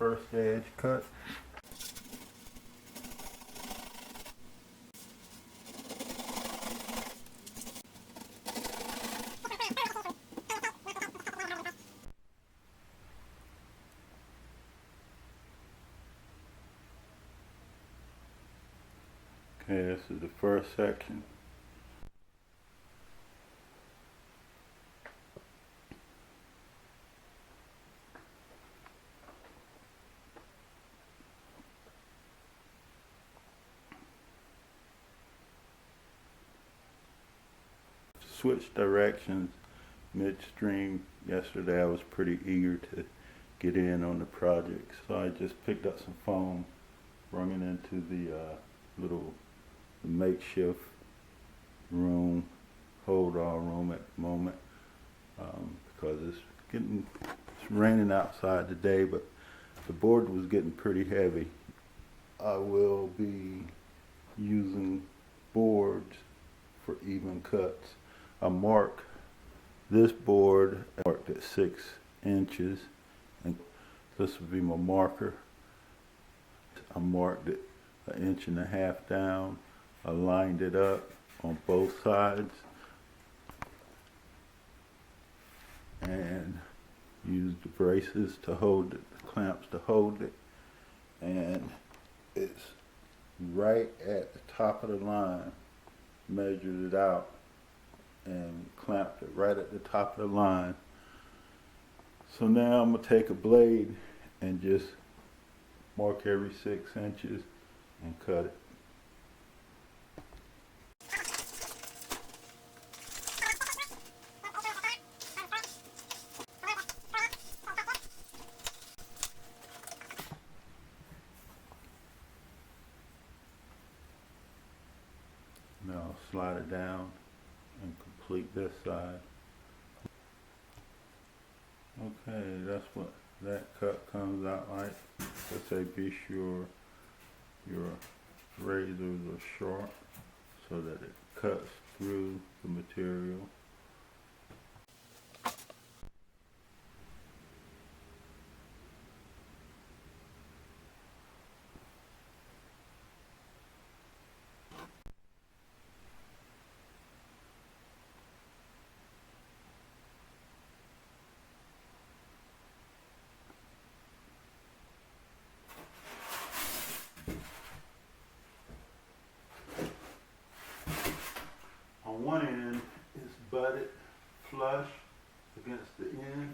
first edge cut. Okay, this is the first section. Switch directions midstream. Yesterday I was pretty eager to get in on the project, so I just picked up some foam, brought it into the little makeshift room, hold-all room at the moment, because it's raining outside today, but the board was getting pretty heavy. I will be using boards for even cuts. I mark this board, I marked at 6 inches, and this will be my marker. I marked it 1.5 inches down. I lined it up on both sides and used the braces to hold it, the clamps to hold it, and it's right at the top of the line. Measured it out and clamped it right at the top of the line. So now I'm going to take a blade and just mark every 6 inches and cut it. Now I'll slide it down and complete this side. Okay, that's what that cut comes out like. Let's say be sure your razors are sharp so that it cuts through the material. On one end is butted flush against the end,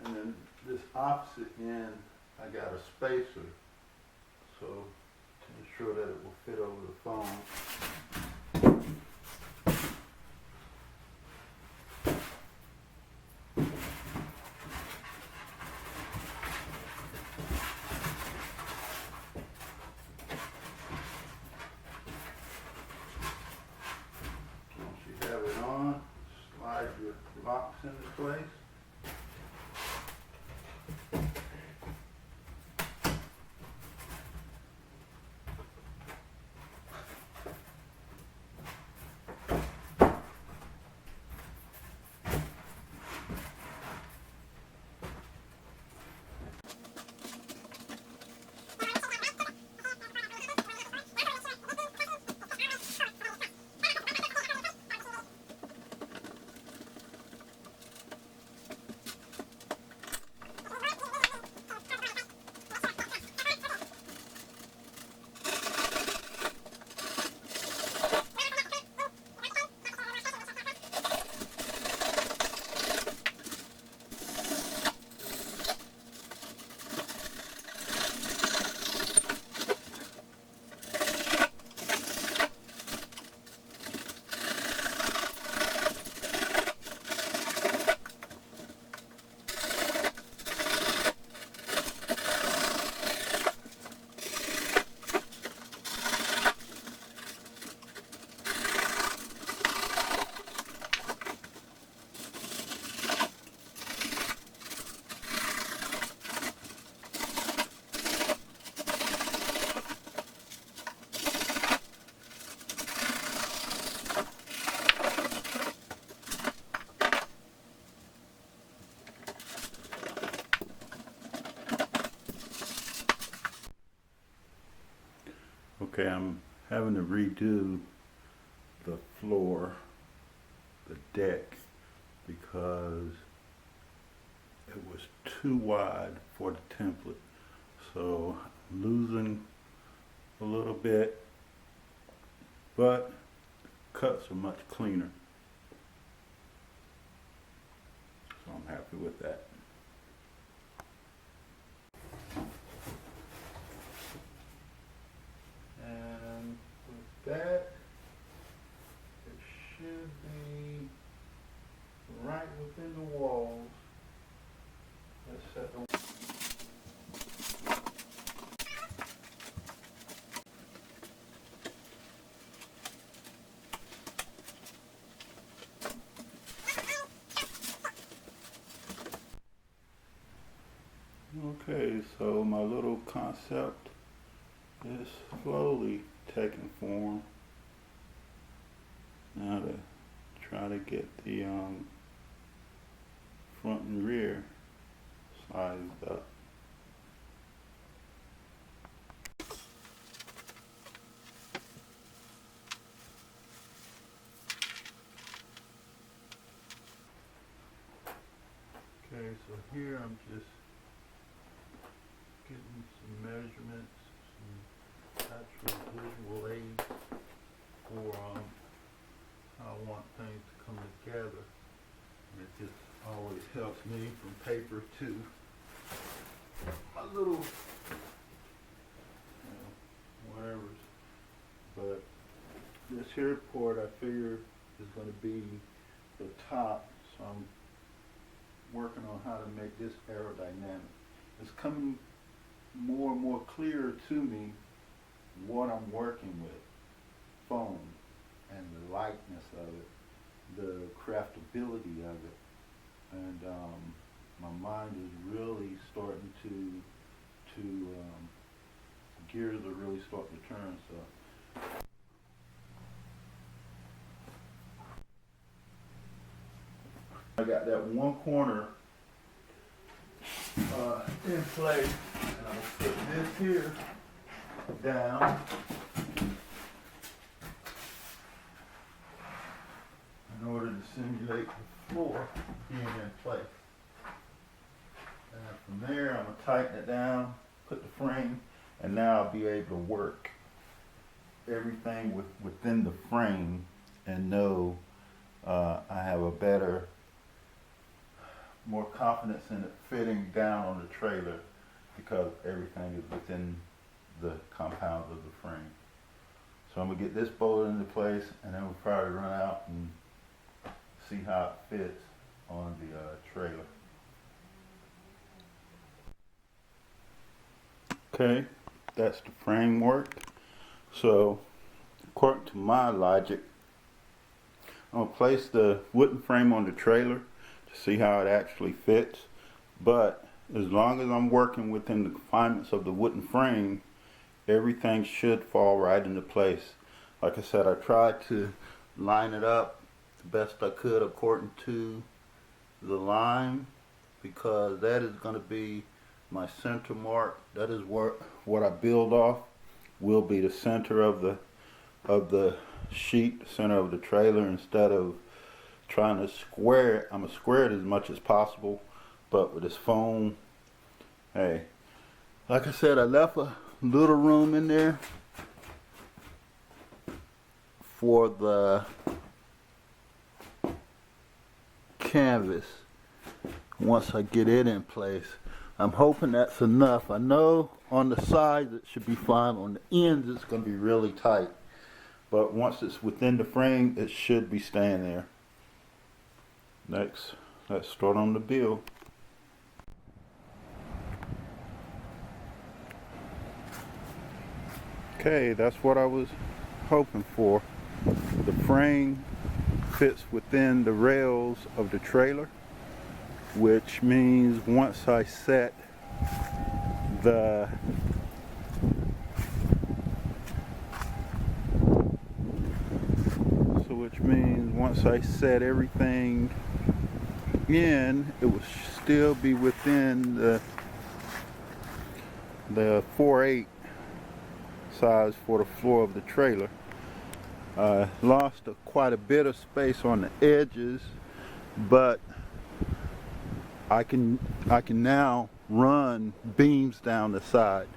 and then this opposite end I got a spacer, so to ensure that it will fit over the foam. Have it on, slide your locks into place. Okay, I'm having to redo the floor, the deck, because it was too wide for the template. So I'm losing a little bit, but cuts are much cleaner. So I'm happy with that. And with that, it should be right within the walls. Let's set the Okay, so my little concept is slowly taking form. Now to try to get the front and rear sized up. Okay, so here I'm just getting some measurements, some actual visual aids for how I want things to come together. And it just always helps me from paper to my little, whatever. But this here port I figure is going to be the top, so I'm working on how to make this aerodynamic. It's coming more and more clear to me what I'm working with, foam and the lightness of it, the craftability of it, and my mind is really starting to gears are really starting to turn. So I got that one corner in place, and I'll put this here down in order to simulate the floor being in place. And from there, I'm going to tighten it down, put the frame, and now I'll be able to work everything within the frame and know I have a better, more confidence in it fitting down on the trailer because everything is within the compound of the frame. So I'm going to get this bolted into place, and then we'll probably run out and see how it fits on the trailer. Okay, that's the framework. So according to my logic, I'm going to place the wooden frame on the trailer to see how it actually fits. But as long as I'm working within the confinements of the wooden frame, everything should fall right into place. Like I said, I tried to line it up the best I could according to the line, because that is going to be my center mark. That is what I build off will be the center of the sheet, the center of the trailer. Instead of trying to square it, I'm going to square it as much as possible, but with this foam, hey, like I said, I left a little room in there for the canvas once I get it in place. I'm hoping that's enough. I know on the sides it should be fine. On the ends it's going to be really tight. But once it's within the frame, it should be staying there. Next, let's start on the build. Okay, that's what I was hoping for. The frame fits within the rails of the trailer, which means once I set the everything in, it will still be within the 4/8 size for the floor of the trailer. Lost quite a bit of space on the edges, but I can now run beams down the side.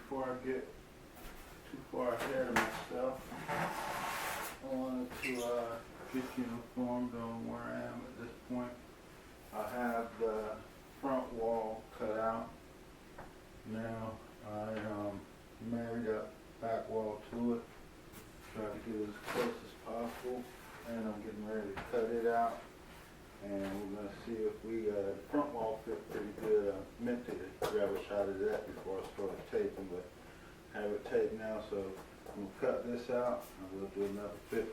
Before I get too far ahead of myself, I wanted to get you informed on where I am at this point. I have the front wall cut out. Now I married up back wall to it, try to get as close as possible, and I'm getting ready to cut it out. And we're going to see if we got the front wall fit pretty good. I meant to grab a shot of that before I started taping, but I have it taped now, so I'm going to cut this out and we'll do another fitting.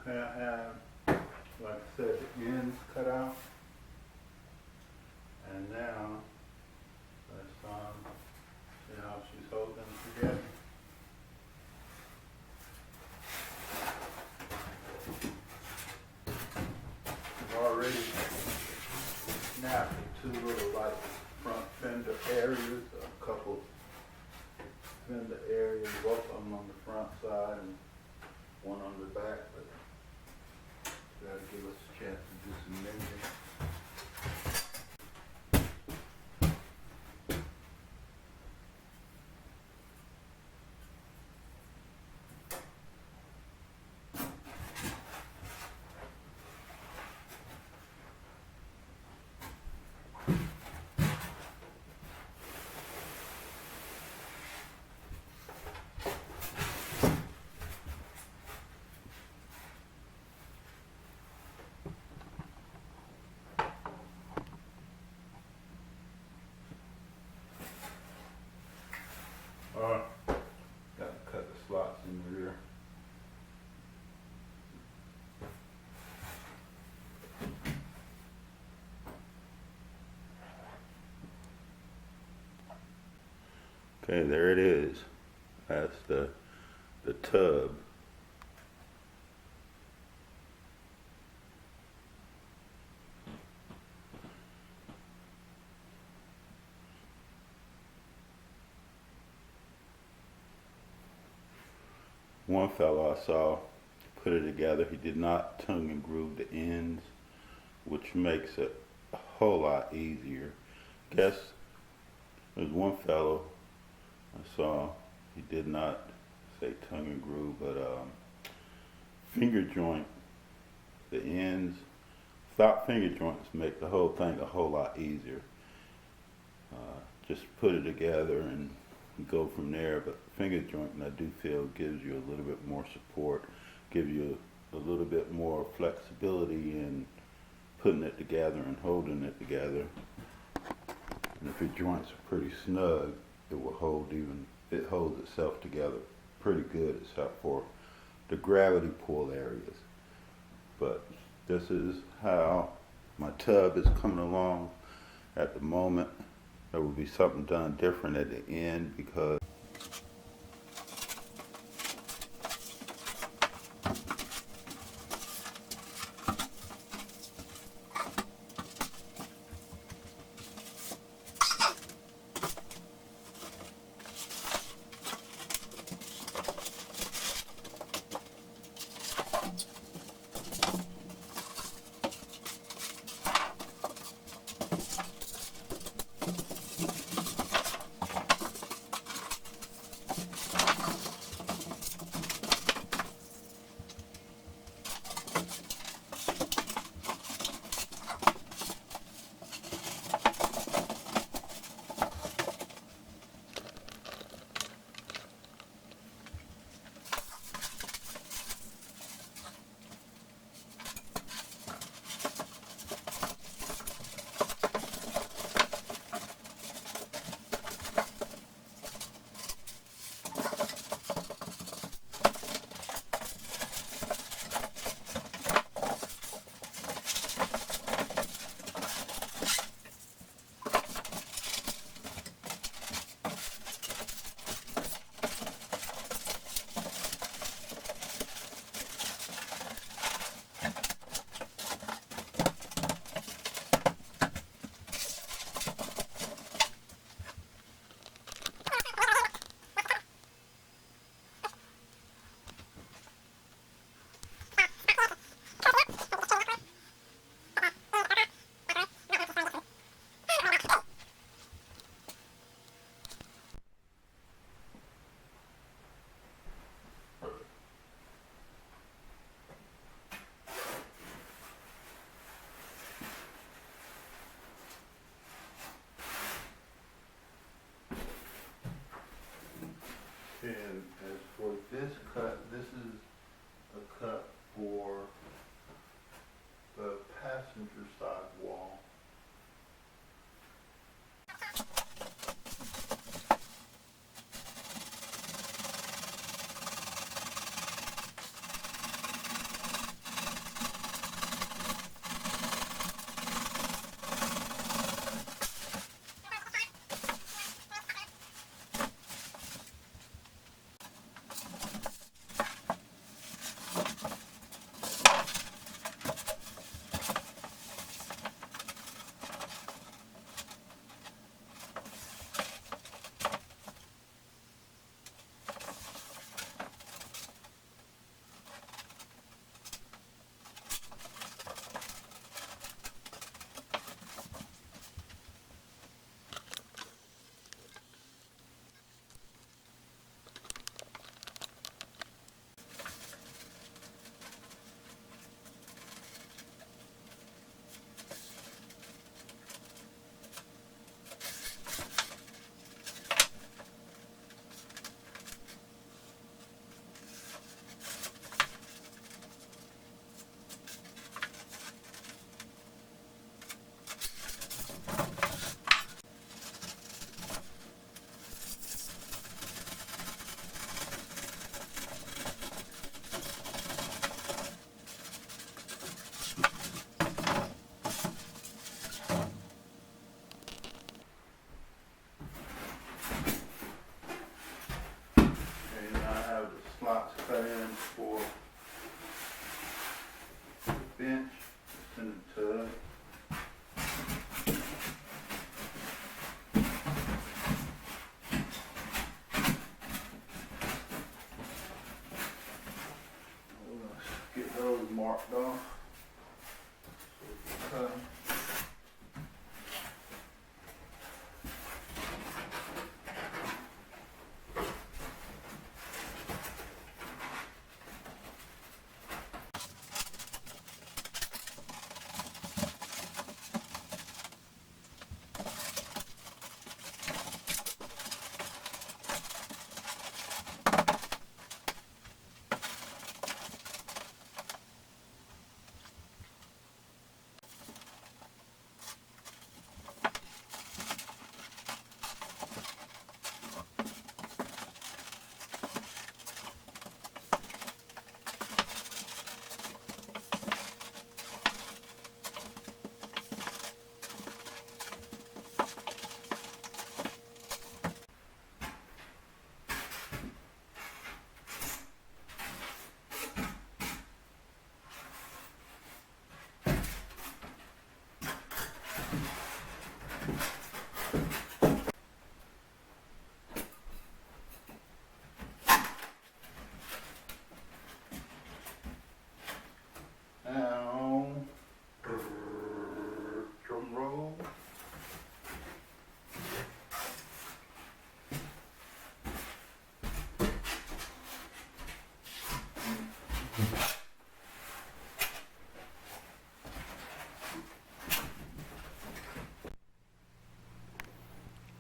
Okay, I have, like I said, the ends cut out, and now let's see how she's holding together. front fender areas, a couple fender areas, both of them on the front side and one on the back, but that'll give us a chance to do some mending. Alright, got to cut the slots in the rear. Okay, there it is. That's the tub. One fellow I saw put it together. He did not tongue and groove the ends, which makes it a whole lot easier. Guess there's one fellow I saw, he did not say tongue and groove, but finger joint, the ends, without finger joints make the whole thing a whole lot easier. Just put it together and go from there, but finger jointing I do feel gives you a little bit more support, gives you a little bit more flexibility in putting it together and holding it together. And if your joints are pretty snug, it will hold it holds itself together pretty good, except for the gravity pull areas. But this is how my tub is coming along at the moment. There will be something done different at the end because and as for this cut, this is a cut for the passenger side wall.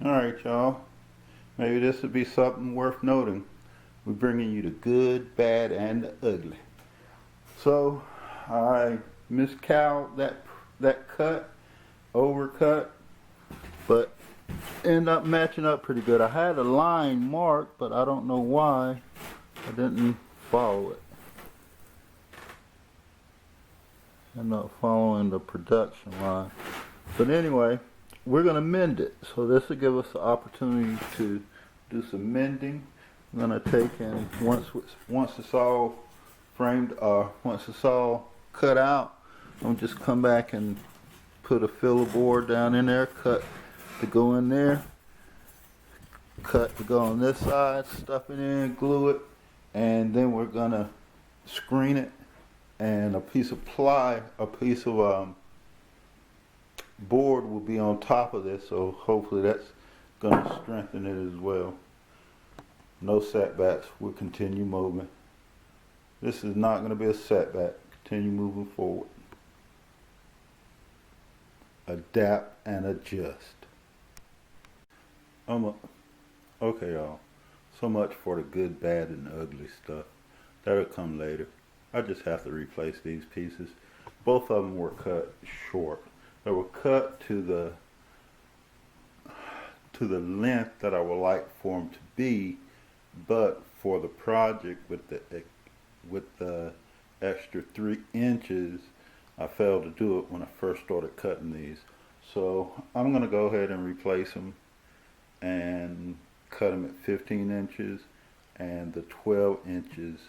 Alright, y'all. Maybe this would be something worth noting. We're bringing you the good, bad, and the ugly. So, I miscalculated that overcut, but ended up matching up pretty good. I had a line marked, but I don't know why I didn't follow it. Ended up following the production line. But anyway, we're going to mend it. So this will give us the opportunity to do some mending. I'm going to take and once it's all framed, once it's all cut out, I'm just come back and put a filler board down in there, cut to go in there, cut to go on this side, stuff it in, glue it, and then we're going to screen it, and a piece of board will be on top of this, so hopefully that's going to strengthen it as well. No setbacks, we'll continue moving. This is not going to be a setback, continue moving forward. Adapt and adjust. Okay, y'all, so much for the good, bad, and ugly stuff. That'll come later. I just have to replace these pieces. Both of them were cut short. They were cut to the length that I would like for them to be, but for the project with the extra 3 inches, I failed to do it when I first started cutting these. So I'm going to go ahead and replace them and cut them at 15 inches, and the 12 inches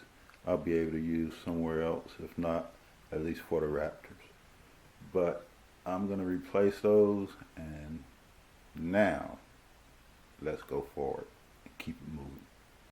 I'll be able to use somewhere else, if not at least for the Raptors. But I'm going to replace those, and now let's go forward and keep it moving.